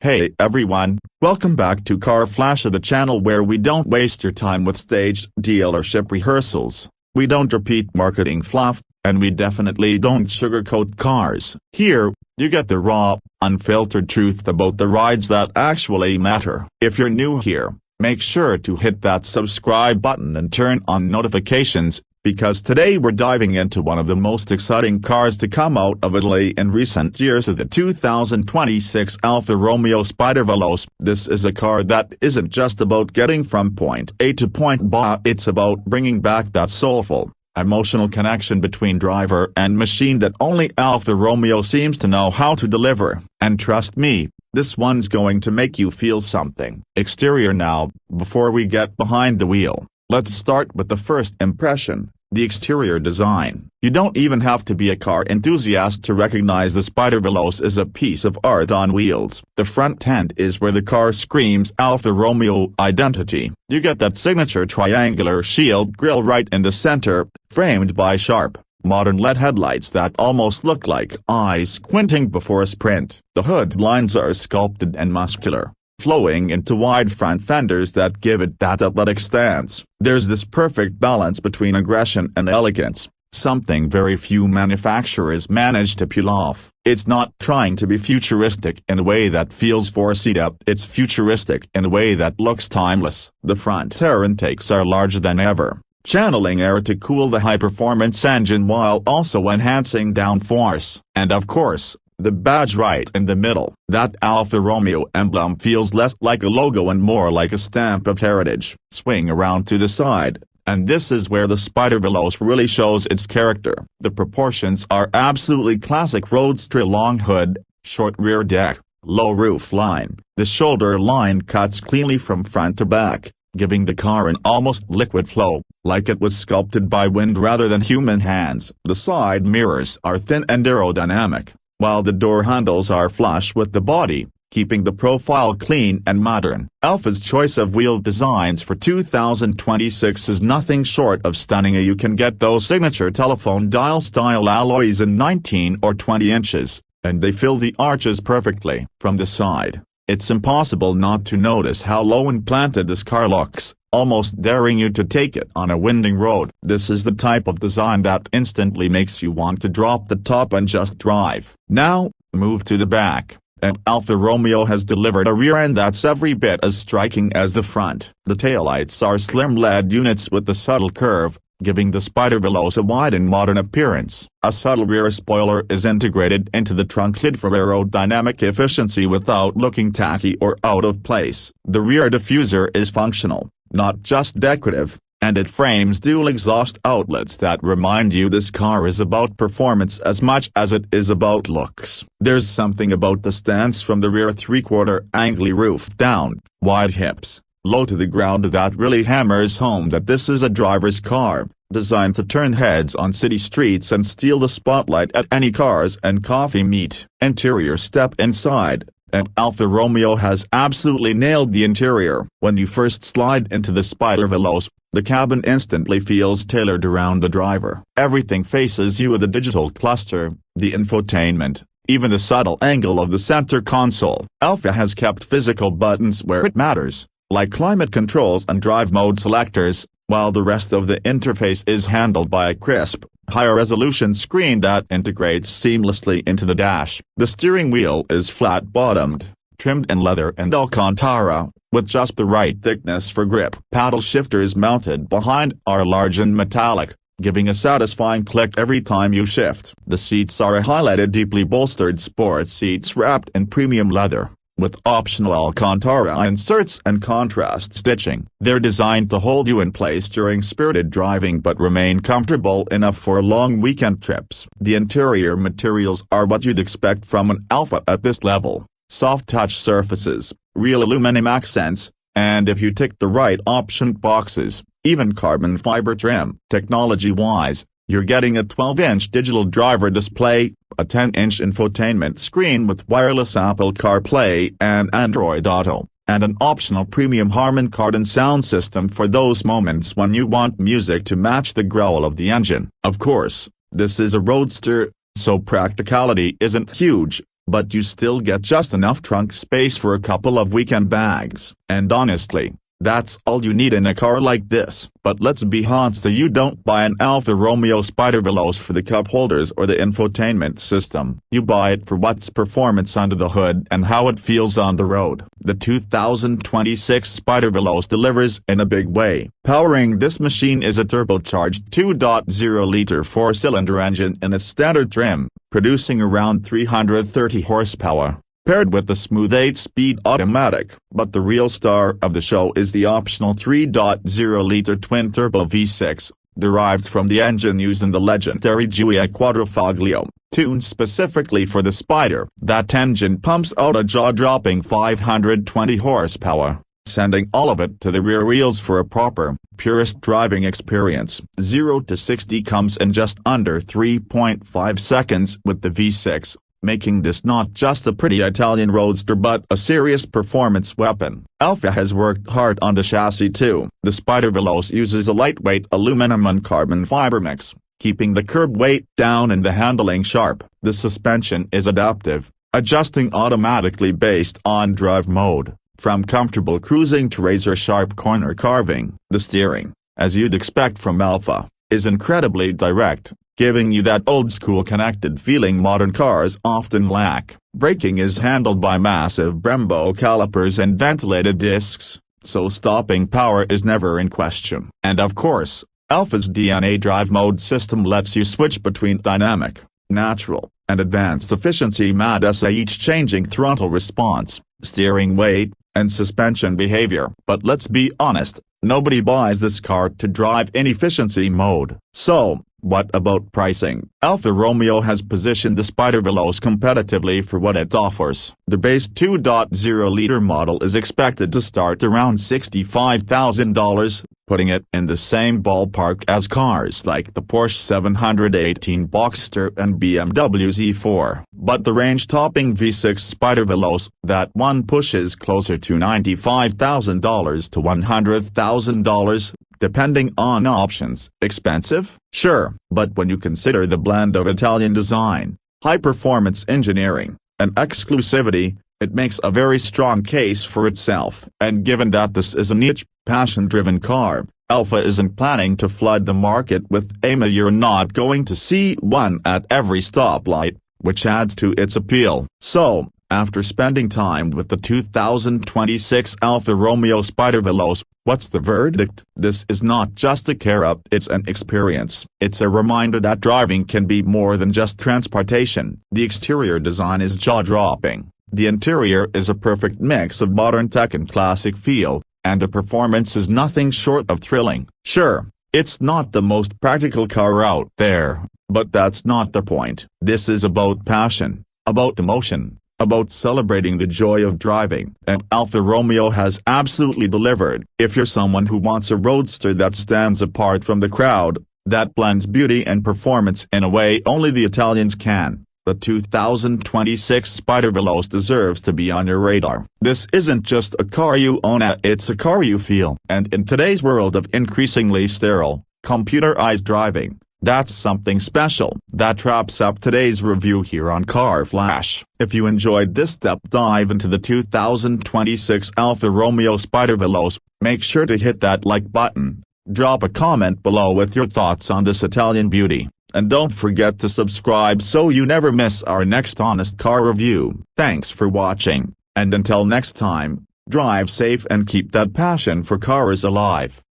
Hey everyone, welcome back to Car Flash, the channel where we don't waste your time with staged dealership rehearsals, we don't repeat marketing fluff, and we definitely don't sugarcoat cars. Here, you get the raw, unfiltered truth about the rides that actually matter. If you're new here, make sure to hit that subscribe button and turn on notifications, because today we're diving into one of the most exciting cars to come out of Italy in recent years, the 2026 Alfa Romeo Spider Veloce. This is a car that isn't just about getting from point A to point B, it's about bringing back that soulful, emotional connection between driver and machine that only Alfa Romeo seems to know how to deliver. And trust me, this one's going to make you feel something. Exterior now, before we get behind the wheel, let's start with the first impression. The exterior design. You don't even have to be a car enthusiast to recognize the Spider Veloce is a piece of art on wheels. The front end is where the car screams Alfa Romeo identity. You get that signature triangular shield grille right in the center, framed by sharp, modern LED headlights that almost look like eyes squinting before a sprint. The hood lines are sculpted and muscular, flowing into wide front fenders that give it that athletic stance. There's this perfect balance between aggression and elegance, something very few manufacturers manage to pull off. It's not trying to be futuristic in a way that feels forced, it's futuristic in a way that looks timeless. The front air intakes are larger than ever, channeling air to cool the high-performance engine while also enhancing downforce. And of course, the badge right in the middle. That Alfa Romeo emblem feels less like a logo and more like a stamp of heritage. Swing around to the side, and this is where the Spider Veloce really shows its character. The proportions are absolutely classic Roadster: long hood, short rear deck, low roof line. The shoulder line cuts cleanly from front to back, giving the car an almost liquid flow, like it was sculpted by wind rather than human hands. The side mirrors are thin and aerodynamic, while the door handles are flush with the body, keeping the profile clean and modern. Alfa's choice of wheel designs for 2026 is nothing short of stunning. You can get those signature telephone dial style alloys in 19 or 20 inches, and they fill the arches perfectly. From the side, it's impossible not to notice how low and planted this car looks, almost daring you to take it on a winding road. This is the type of design that instantly makes you want to drop the top and just drive. Now, move to the back, and Alfa Romeo has delivered a rear end that's every bit as striking as the front. The taillights are slim LED units with a subtle curve, giving the Spider Veloce a wide and modern appearance. A subtle rear spoiler is integrated into the trunk lid for aerodynamic efficiency without looking tacky or out of place. The rear diffuser is functional, not just decorative, and it frames dual exhaust outlets that remind you this car is about performance as much as it is about looks. There's something about the stance from the rear three-quarter angle roof down, wide hips, low to the ground that really hammers home that this is a driver's car, designed to turn heads on city streets and steal the spotlight at any cars and coffee meet. Interior. Step inside, and Alfa Romeo has absolutely nailed the interior. When you first slide into the Spider Veloce, the cabin instantly feels tailored around the driver. Everything faces you with a digital cluster, the infotainment, even the subtle angle of the center console. Alfa has kept physical buttons where it matters, like climate controls and drive mode selectors, while the rest of the interface is handled by a crisp, higher-resolution screen that integrates seamlessly into the dash. The steering wheel is flat-bottomed, trimmed in leather and Alcantara, with just the right thickness for grip. Paddle shifters mounted behind are large and metallic, giving a satisfying click every time you shift. The seats are highlighted deeply bolstered sports seats wrapped in premium leather, with optional Alcantara inserts and contrast stitching. They're designed to hold you in place during spirited driving but remain comfortable enough for long weekend trips. The interior materials are what you'd expect from an Alfa at this level: soft touch surfaces, real aluminum accents, and if you tick the right option boxes, even carbon fiber trim. Technology-wise, you're getting a 12-inch digital driver display, a 10-inch infotainment screen with wireless Apple CarPlay and Android Auto, and an optional premium Harman Kardon sound system for those moments when you want music to match the growl of the engine. Of course, this is a Roadster, so practicality isn't huge, but you still get just enough trunk space for a couple of weekend bags. And honestly, that's all you need in a car like this. But let's be honest, you don't buy an Alfa Romeo Spider Veloce for the cup holders or the infotainment system. You buy it for what's performance under the hood and how it feels on the road. The 2026 Spider Veloce delivers in a big way. Powering this machine is a turbocharged 2.0-liter four-cylinder engine in its standard trim, producing around 330 horsepower, paired with the smooth 8-speed automatic. But the real star of the show is the optional 3.0-liter twin-turbo V6, derived from the engine used in the legendary Giulia Quadrifoglio, tuned specifically for the Spider. That engine pumps out a jaw-dropping 520 horsepower, sending all of it to the rear wheels for a proper, purest driving experience. 0 to 60 comes in just under 3.5 seconds with the V6, making this not just a pretty Italian roadster but a serious performance weapon. Alfa has worked hard on the chassis too. The Spider Veloce uses a lightweight aluminum and carbon fiber mix, keeping the curb weight down and the handling sharp. The suspension is adaptive, adjusting automatically based on drive mode, from comfortable cruising to razor-sharp corner carving. The steering, as you'd expect from Alfa, is incredibly direct, giving you that old-school connected feeling modern cars often lack. Braking is handled by massive Brembo calipers and ventilated discs, so stopping power is never in question. And of course, Alfa's DNA drive mode system lets you switch between dynamic, natural, and advanced efficiency modes, each changing throttle response, steering weight, and suspension behavior. But let's be honest, nobody buys this car to drive in efficiency mode. So, what about pricing? Alfa Romeo has positioned the Spider Veloce competitively for what it offers. The base 2.0-liter model is expected to start around $65,000, putting it in the same ballpark as cars like the Porsche 718 Boxster and BMW Z4. But the range-topping V6 Spider Veloce, that one pushes closer to $95,000 to $100,000, depending on options. Expensive? Sure, but when you consider the blend of Italian design, high-performance engineering, and exclusivity, it makes a very strong case for itself. And given that this is a niche, passion-driven car, Alfa isn't planning to flood the market with AMA. You're not going to see one at every stoplight, which adds to its appeal. So, after spending time with the 2026 Alfa Romeo Spider Veloce, what's the verdict? This is not just a car, it's an experience. It's a reminder that driving can be more than just transportation. The exterior design is jaw-dropping. The interior is a perfect mix of modern tech and classic feel, and the performance is nothing short of thrilling. Sure, it's not the most practical car out there, but that's not the point. This is about passion, about emotion, about celebrating the joy of driving. And Alfa Romeo has absolutely delivered. If you're someone who wants a roadster that stands apart from the crowd, that blends beauty and performance in a way only the Italians can, the 2026 Spider Veloce deserves to be on your radar. This isn't just a car you own, it's a car you feel. And in today's world of increasingly sterile, computerized driving, that's something special. That wraps up today's review here on Car Flash. If you enjoyed this deep dive into the 2026 Alfa Romeo Spider Veloce, make sure to hit that like button, drop a comment below with your thoughts on this Italian beauty, and don't forget to subscribe so you never miss our next honest car review. Thanks for watching, and until next time, drive safe and keep that passion for cars alive.